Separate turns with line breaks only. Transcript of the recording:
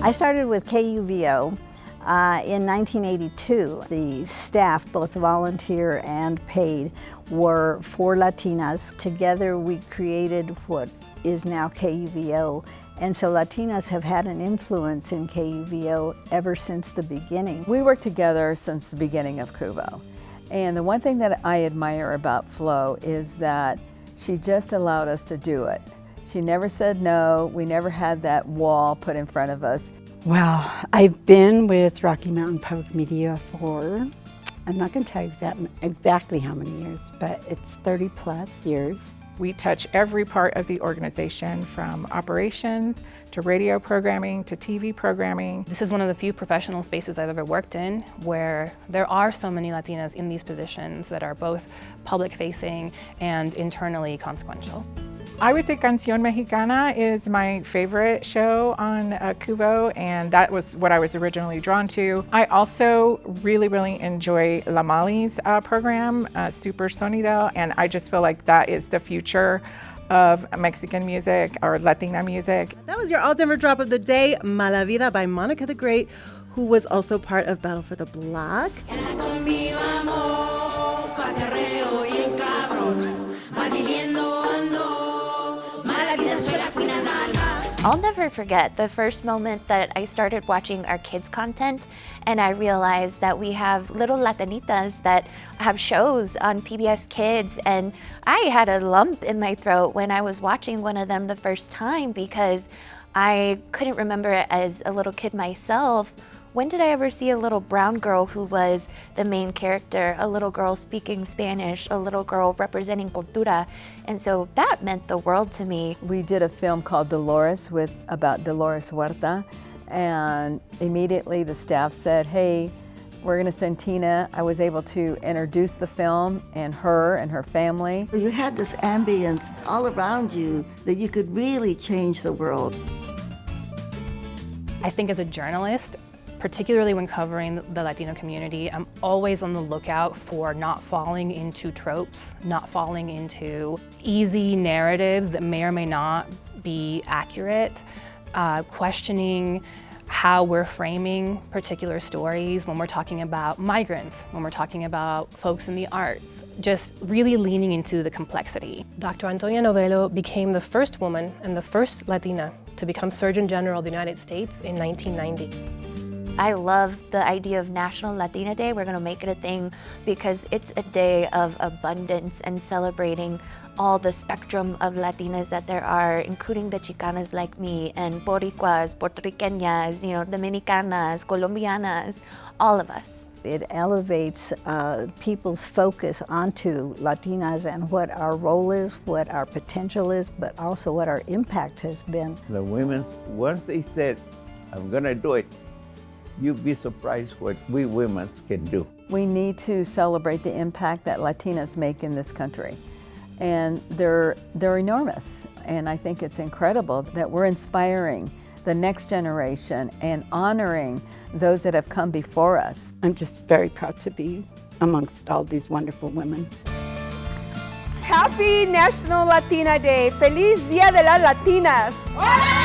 I started with KUVO in 1982. The staff, both volunteer and paid, were 4 Latinas. Together we created what is now KUVO. And so Latinas have had an influence in KUVO ever since the beginning.
We worked together since the beginning of KUVO. And the one thing that I admire about Flo is that she just allowed us to do it. She never said no. We never had that wall put in front of us.
Well, I've been with Rocky Mountain Public Media for, I'm not going to tell you exactly how many years, but it's 30 plus years.
We touch every part of the organization, from operations to radio programming to TV programming.
This is one of the few professional spaces I've ever worked in where there are so many Latinas in these positions that are both public-facing and internally consequential.
I would say Canción Mexicana is my favorite show on KUVO, and that was what I was originally drawn to. I also really enjoy La Mali's program, Super Sonido, and I just feel like that is the future of Mexican music or Latina music.
That was your All-Denver Drop of the Day, Mala Vida by Monica the Great, who was also part of Battle for the Block.
I'll never forget the first moment that I started watching our kids' content and I realized that we have little Latinitas that have shows on PBS Kids, and I had a lump in my throat when I was watching one of them the first time because I couldn't remember it as a little kid myself. When did I ever see a little brown girl who was the main character, a little girl speaking Spanish, a little girl representing cultura? And so that meant the world to me.
We did a film called Dolores about Dolores Huerta, and immediately the staff said, hey, we're gonna send Tina. I was able to introduce the film and her family.
You had this ambience all around you that you could really change the world.
I think as a journalist, particularly when covering the Latino community, I'm always on the lookout for not falling into tropes, not falling into easy narratives that may or may not be accurate, questioning how we're framing particular stories when we're talking about migrants, when we're talking about folks in the arts, just really leaning into the complexity.
Dr. Antonia Novello became the first woman and the first Latina to become Surgeon General of the United States in 1990.
I love the idea of National Latina Day. We're gonna make it a thing because it's a day of abundance and celebrating all the spectrum of Latinas that there are, including the Chicanas like me, and Boricuas, Puerto Ricanas, Dominicanas, Colombianas, all of us.
It elevates people's focus onto Latinas and what our role is, what our potential is, but also what our impact has been.
The women's, once they said, I'm gonna do it, you'd be surprised what we women can do.
We need to celebrate the impact that Latinas make in this country. And they're enormous. And I think it's incredible that we're inspiring the next generation and honoring those that have come before us.
I'm just very proud to be amongst all these wonderful women.
Happy National Latina Day! Feliz Día de las Latinas!